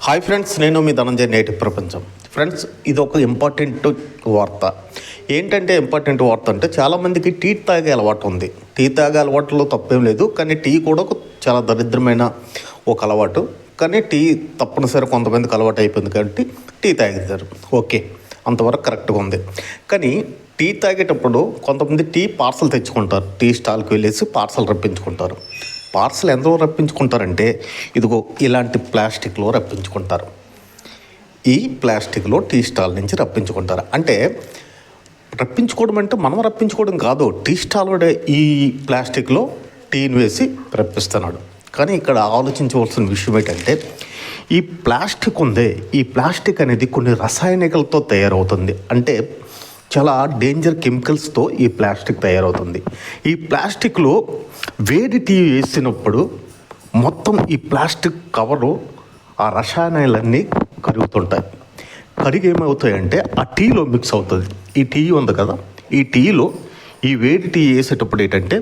Hi friends, నేను మీ ధనంజయ్ నేటి ప్రపంచం. ఫ్రెండ్స్, ఇది ఒక ఇంపార్టెంట్ వార్త. ఏంటంటే ఇంపార్టెంట్ వార్త అంటే చాలామందికి టీ తాగే అలవాటు ఉంది. టీ తాగే అలవాటులో తప్పేం లేదు, కానీ టీ కూడా చాలా దరిద్రమైన ఒక అలవాటు. కానీ టీ తప్పనిసరి కొంతమందికి అలవాటు అయిపోయింది కాబట్టి టీ తాగుతారు. ఓకే, అంతవరకు కరెక్ట్గా ఉంది. కానీ టీ తాగేటప్పుడు కొంతమంది టీ పార్సల్ తెచ్చుకుంటారు. టీ స్టాల్కి వెళ్ళేసి పార్సల్ రప్పించుకుంటారు. పార్సల్ ఎందులో రప్పించుకుంటారంటే ఇదిగో ఇలాంటి ప్లాస్టిక్లో రప్పించుకుంటారు. ఈ ప్లాస్టిక్లో టీ స్టాల్ నుంచి రప్పించుకుంటారు. అంటే రప్పించుకోవడం అంటే మనం రప్పించుకోవడం కాదు, టీ స్టాల్ ఈ ప్లాస్టిక్లో టీని వేసి రప్పిస్తున్నాడు. కానీ ఇక్కడ ఆలోచించవలసిన విషయం ఏంటంటే ఈ ప్లాస్టిక్ ఉందే, ఈ ప్లాస్టిక్ అనేది కొన్ని రసాయనికలతో తయారవుతుంది. అంటే చాలా డేంజర్ కెమికల్స్తో ఈ ప్లాస్టిక్ తయారవుతుంది. ఈ ప్లాస్టిక్లో వేడి టీ వేసినప్పుడు మొత్తం ఈ ప్లాస్టిక్ కవరు ఆ రసాయనాలన్నీ కరుగుతుంటాయి. కరిగి ఏమవుతాయంటే ఆ టీలో మిక్స్ అవుతుంది. ఈ టీ ఉంది కదా, ఈ టీలో ఈ వేడి టీ వేసేటప్పుడు ఏంటంటే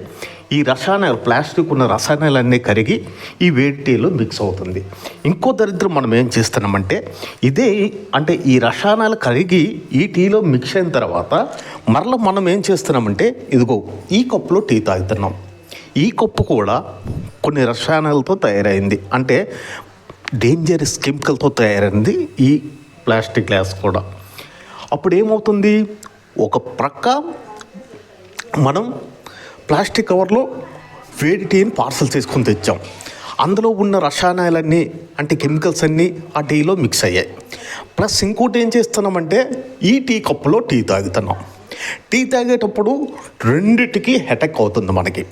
ఈ రసాయనాలు, ప్లాస్టిక్ ఉన్న రసాయనాలన్నీ కరిగి ఈ వేడి టీలో మిక్స్ అవుతుంది. ఇంకో దరిద్రం మనం ఏం చేస్తున్నామంటే ఇదే, అంటే ఈ రసాయనాలు కరిగి ఈ టీలో మిక్స్ అయిన తర్వాత మరలా మనం ఏం చేస్తున్నామంటే ఇదిగో ఈ కప్పులో టీ తాగుతున్నాం. ఈ కప్పు కూడా కొన్ని రసాయనాలతో తయారైంది, అంటే డేంజరస్ కెమికల్తో తయారైంది ఈ ప్లాస్టిక్ గ్లాస్ కూడా. అప్పుడు ఏమవుతుంది, ఒక ప్రక్క మనం ప్లాస్టిక్ కవర్లో వేడి టీని పార్సల్ చేసుకొని తెచ్చాం. అందులో ఉన్న రసాయనాలన్నీ, అంటే కెమికల్స్ అన్నీ ఆ టీలో మిక్స్ అయ్యాయి. ప్లస్ ఇంకోటి ఏం చేస్తున్నామంటే ఈ టీ కప్పులో టీ తాగుతున్నాం. టీ తాగేటప్పుడు రెండిటికి హెటెక్ అవుతుంది మనకి.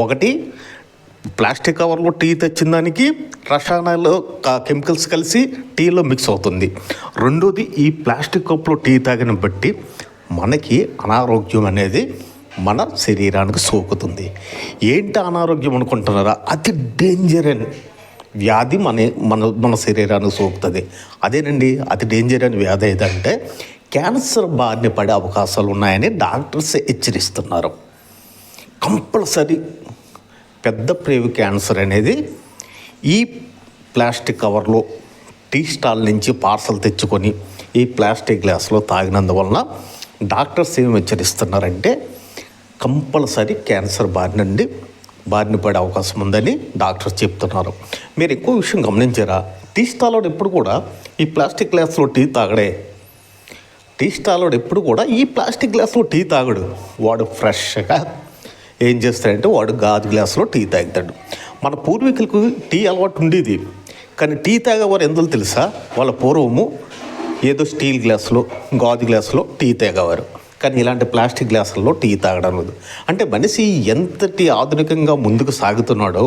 ఒకటి, ప్లాస్టిక్ కవర్లో టీ తెచ్చిన దానికి రసాయనాలు కెమికల్స్ కలిసి టీలో మిక్స్ అవుతుంది. రెండోది, ఈ ప్లాస్టిక్ కప్పులో టీ తాగిన బట్టి మనకి అనారోగ్యం అనేది మన శరీరానికి సోకుతుంది. ఏంటి అనారోగ్యం అనుకుంటున్నారా? అతి డేంజర్ అయిన వ్యాధి మన శరీరానికి సోకుతుంది. అదేనండి, అతి డేంజర్ అయిన వ్యాధి ఏదంటే క్యాన్సర్ బారిన పడే అవకాశాలు ఉన్నాయని డాక్టర్స్ హెచ్చరిస్తున్నారు. కంపల్సరీ పెద్ద ప్రేగు క్యాన్సర్ అనేది ఈ ప్లాస్టిక్ కవర్లో టీ స్టాల్ నుంచి పార్సల్ తెచ్చుకొని ఈ ప్లాస్టిక్ గ్లాస్లో తాగినందువలన డాక్టర్స్ ఏమి హెచ్చరిస్తున్నారంటే కంపల్సరీ క్యాన్సర్ బారిన పడే అవకాశం ఉందని డాక్టర్స్ చెప్తున్నారు. మీరు ఎక్కువ విషయం గమనించారా? టీ స్టాల్లో ఎప్పుడు కూడా ఈ ప్లాస్టిక్ గ్లాస్లో టీ తాగడే. టీ స్టాల్లో ఎప్పుడు కూడా ఈ ప్లాస్టిక్ గ్లాస్లో టీ తాగడు. వాడు ఫ్రెష్గా ఏం చేస్తాడంటే వాడు గాజు గ్లాసులో టీ తాగుతాడు. మన పూర్వీకులకు టీ అలవాటు ఉండేది, కానీ టీ తాగేవారు ఎందుకు తెలుసా? వాళ్ళ పూర్వము ఏదో స్టీల్ గ్లాసులో, గాజు గ్లాసులో టీ తాగేవారు. కానీ ఇలాంటి ప్లాస్టిక్ గ్లాసుల్లో టీ తాగడం లేదు. అంటే మనిషి ఎంతటి ఆధునికంగా ముందుకు సాగుతున్నాడో,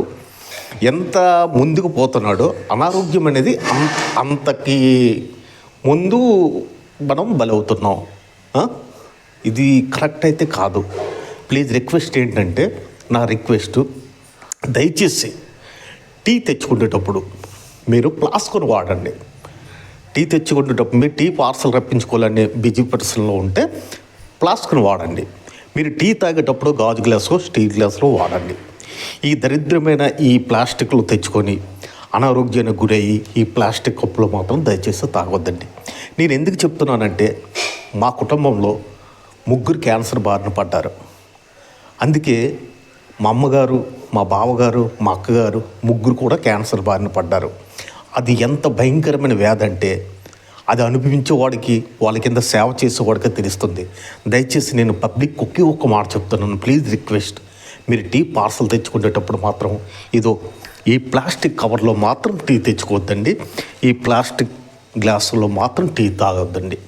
ఎంత ముందుకు పోతున్నాడో, అనారోగ్యం అనేది అంతకి ముందు మనం బలవుతున్నాం. ఇది కరెక్ట్ అయితే కాదు. ప్లీజ్ రిక్వెస్ట్ ఏంటంటే, నా రిక్వెస్ట్, దయచేసి టీ తెచ్చుకునేటప్పుడు మీరు ఫ్లాస్క్ను వాడండి. టీ తెచ్చుకునేటప్పుడు మీరు టీ పార్సల్ రప్పించుకోవాలనే బిజీ పర్సన్లో ఉంటే ఫ్లాస్క్ను వాడండి. మీరు టీ తాగేటప్పుడు గాజు గ్లాసు, స్టీల్ గ్లాసులో వాడండి. ఈ దరిద్రమైన ఈ ప్లాస్టిక్లు తెచ్చుకొని అనారోగ్యానికి గురయ్యి ఈ ప్లాస్టిక్ కప్పులో మాత్రం దయచేసి తాగొద్దండి. నేను ఎందుకు చెప్తున్నానంటే మా కుటుంబంలో 3 క్యాన్సర్ బారిన పడ్డారు. అందుకే మా అమ్మగారు, మా బావగారు, మా అక్కగారు 3 కూడా క్యాన్సర్ బారిన పడ్డారు. అది ఎంత భయంకరమైన వ్యాధి అంటే అది అనుభవించే వాడికి, వాళ్ళ కింద సేవ చేసేవాడికి తెలుస్తుంది. దయచేసి నేను పబ్లిక్ ఒక్క మాట చెప్తున్నాను, ప్లీజ్ రిక్వెస్ట్, మీరు టీ పార్సల్ తెచ్చుకునేటప్పుడు మాత్రం ఇదో ఈ ప్లాస్టిక్ కవర్లో మాత్రం టీ తెచ్చుకోవద్దండి. ఈ ప్లాస్టిక్ గ్లాసులో మాత్రం టీ తాగొద్దండి.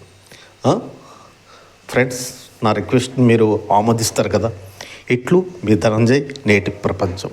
ఫ్రెండ్స్, నా రిక్వెస్ట్ మీరు ఆమోదిస్తారు కదా? ఇట్లు మీ ధనంజయ్ నేటి ప్రపంచం.